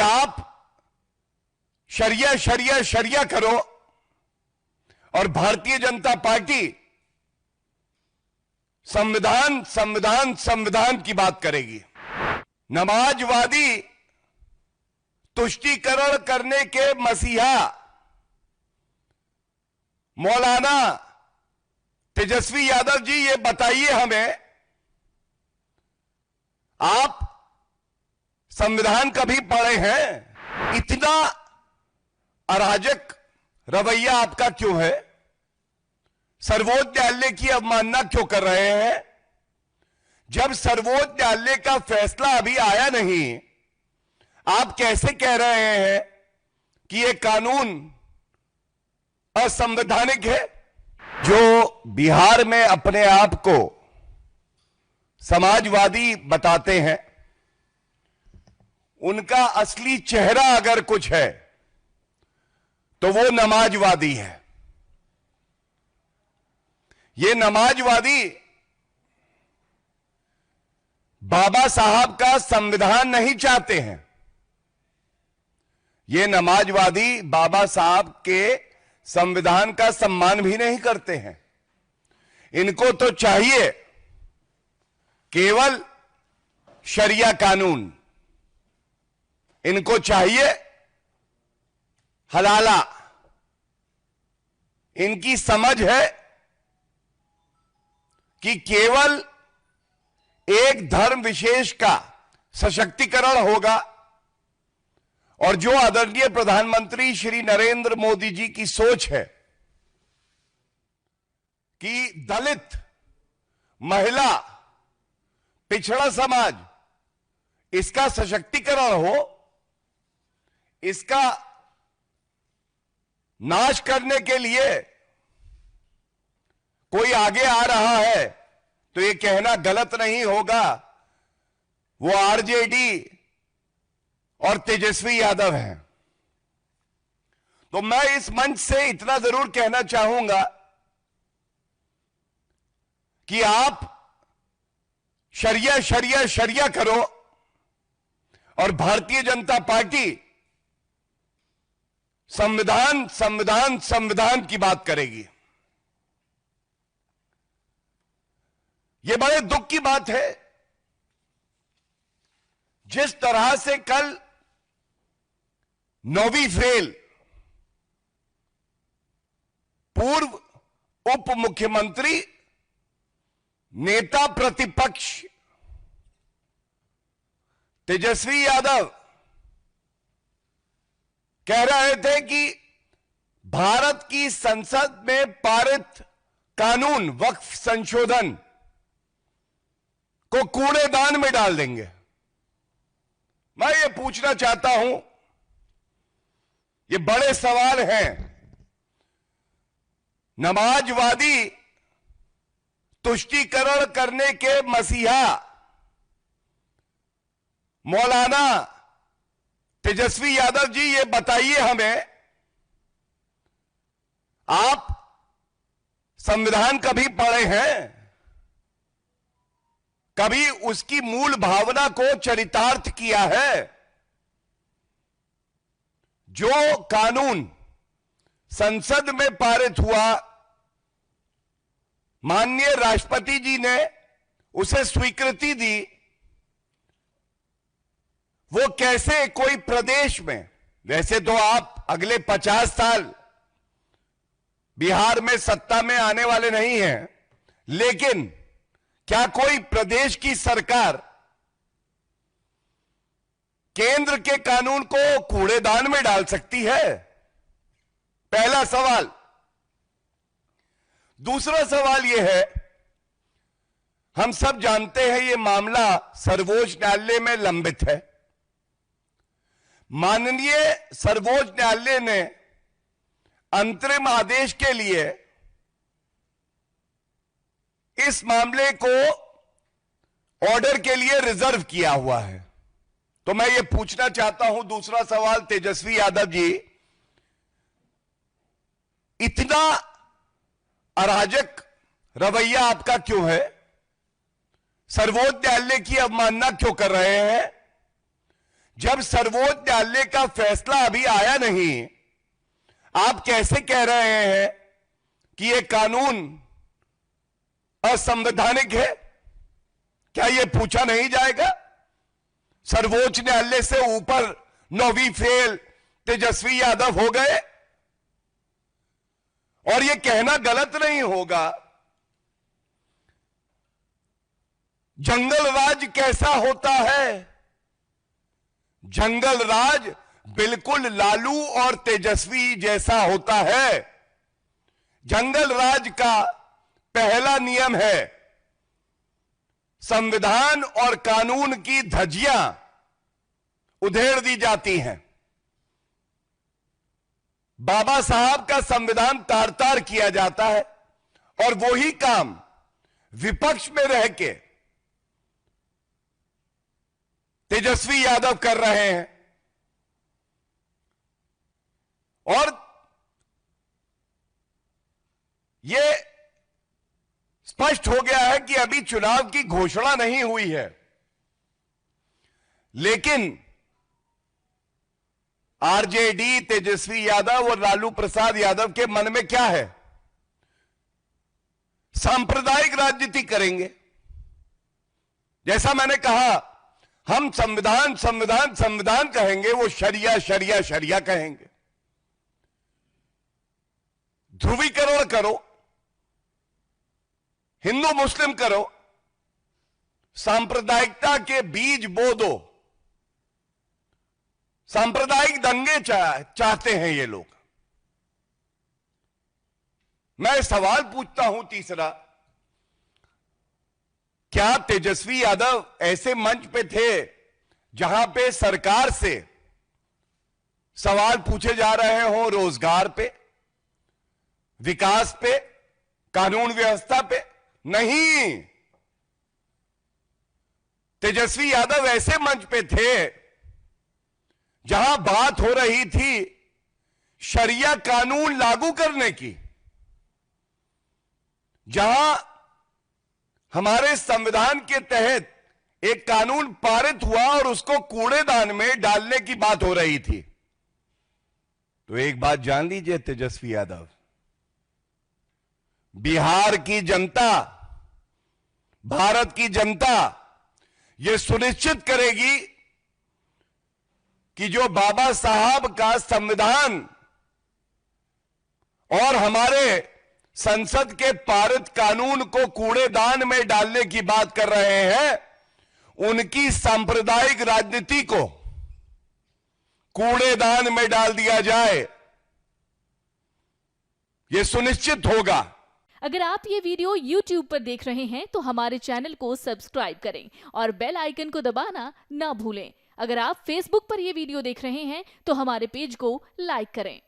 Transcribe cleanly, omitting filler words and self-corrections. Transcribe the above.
आप शरिया शरिया शरिया करो और भारतीय जनता पार्टी संविधान संविधान संविधान की बात करेगी। नमाजवादी तुष्टीकरण करने के मसीहा मौलाना तेजस्वी यादव जी, ये बताइए हमें, आप संविधान कभी पढ़े हैं? इतना अराजक रवैया आपका क्यों है? सर्वोच्च न्यायालय की अवमानना क्यों कर रहे हैं? जब सर्वोच्च न्यायालय का फैसला अभी आया नहीं, आप कैसे कह रहे हैं कि यह कानून असंवैधानिक है? जो बिहार में अपने आप को समाजवादी बताते हैं, उनका असली चेहरा अगर कुछ है तो वो नमाजवादी है। ये नमाजवादी बाबा साहब का संविधान नहीं चाहते हैं। ये नमाजवादी बाबा साहब के संविधान का सम्मान भी नहीं करते हैं। इनको तो चाहिए केवल शरिया कानून, इनको चाहिए हलाला। इनकी समझ है कि केवल एक धर्म विशेष का सशक्तिकरण होगा, और जो आदरणीय प्रधानमंत्री श्री नरेंद्र मोदी जी की सोच है कि दलित, महिला, पिछड़ा समाज, इसका सशक्तिकरण हो, इसका नाश करने के लिए कोई आगे आ रहा है तो यह कहना गलत नहीं होगा वो आरजेडी और तेजस्वी यादव हैं। तो मैं इस मंच से इतना जरूर कहना चाहूंगा कि आप शरिया शरिया शरिया करो और भारतीय जनता पार्टी संविधान संविधान संविधान की बात करेगी। यह बड़े दुख की बात है, जिस तरह से कल 9वीं फेल पूर्व उप मुख्यमंत्री, नेता प्रतिपक्ष तेजस्वी यादव कह रहे थे कि भारत की संसद में पारित कानून वक्फ संशोधन को कूड़ेदान में डाल देंगे। मैं ये पूछना चाहता हूं, ये बड़े सवाल हैं। नमाजवादी तुष्टीकरण करने के मसीहा मौलाना तेजस्वी यादव जी, ये बताइए हमें, आप संविधान कभी पढ़े हैं? कभी उसकी मूल भावना को चरितार्थ किया है? जो कानून संसद में पारित हुआ, माननीय राष्ट्रपति जी ने उसे स्वीकृति दी, वो कैसे कोई प्रदेश में, वैसे तो आप अगले 50 साल बिहार में सत्ता में आने वाले नहीं हैं, लेकिन क्या कोई प्रदेश की सरकार केंद्र के कानून को कूड़ेदान में डाल सकती है? पहला सवाल। दूसरा सवाल यह है, हम सब जानते हैं यह मामला सर्वोच्च न्यायालय में लंबित है। माननीय सर्वोच्च न्यायालय ने अंतरिम आदेश के लिए इस मामले को ऑर्डर के लिए रिजर्व किया हुआ है। तो मैं ये पूछना चाहता हूं, दूसरा सवाल, तेजस्वी यादव जी, इतना अराजक रवैया आपका क्यों है? सर्वोच्च न्यायालय की अवमानना क्यों कर रहे हैं? जब सर्वोच्च न्यायालय का फैसला अभी आया नहीं, आप कैसे कह रहे हैं कि यह कानून असंवैधानिक है? क्या यह पूछा नहीं जाएगा? सर्वोच्च न्यायालय से ऊपर 9वीं फेल तेजस्वी यादव हो गए, और यह कहना गलत नहीं होगा। जंगल राज कैसा होता है? जंगल राज बिल्कुल लालू और तेजस्वी जैसा होता है। जंगल राज का पहला नियम है, संविधान और कानून की धज्जियां उधेड़ दी जाती हैं। बाबा साहब का संविधान तार तार किया जाता है, और वही काम विपक्ष में रह के तेजस्वी यादव कर रहे हैं। और यह स्पष्ट हो गया है कि अभी चुनाव की घोषणा नहीं हुई है, लेकिन आरजेडी, तेजस्वी यादव और लालू प्रसाद यादव के मन में क्या है? सांप्रदायिक राजनीति करेंगे। जैसा मैंने कहा, हम संविधान संविधान संविधान कहेंगे, वो शरिया शरिया शरिया कहेंगे। ध्रुवीकरण करो, हिंदू मुस्लिम करो, सांप्रदायिकता के बीज बो दो। सांप्रदायिक दंगे चाहते हैं ये लोग। मैं सवाल पूछता हूं तीसरा, क्या तेजस्वी यादव ऐसे मंच पे थे जहां पे सरकार से सवाल पूछे जा रहे हो, रोजगार पे, विकास पे, कानून व्यवस्था पे? नहीं, तेजस्वी यादव ऐसे मंच पे थे जहां बात हो रही थी शरिया कानून लागू करने की, जहां हमारे संविधान के तहत एक कानून पारित हुआ और उसको कूड़ेदान में डालने की बात हो रही थी। तो एक बात जान लीजिए तेजस्वी यादव, बिहार की जनता, भारत की जनता यह सुनिश्चित करेगी कि जो बाबा साहब का संविधान और हमारे संसद के पारित कानून को कूड़ेदान में डालने की बात कर रहे हैं, उनकी सांप्रदायिक राजनीति को कूड़ेदान में डाल दिया जाए, यह सुनिश्चित होगा। अगर आप ये वीडियो YouTube पर देख रहे हैं तो हमारे चैनल को सब्सक्राइब करें और बेल आइकन को दबाना ना भूलें। अगर आप Facebook पर ये वीडियो देख रहे हैं तो हमारे पेज को लाइक करें।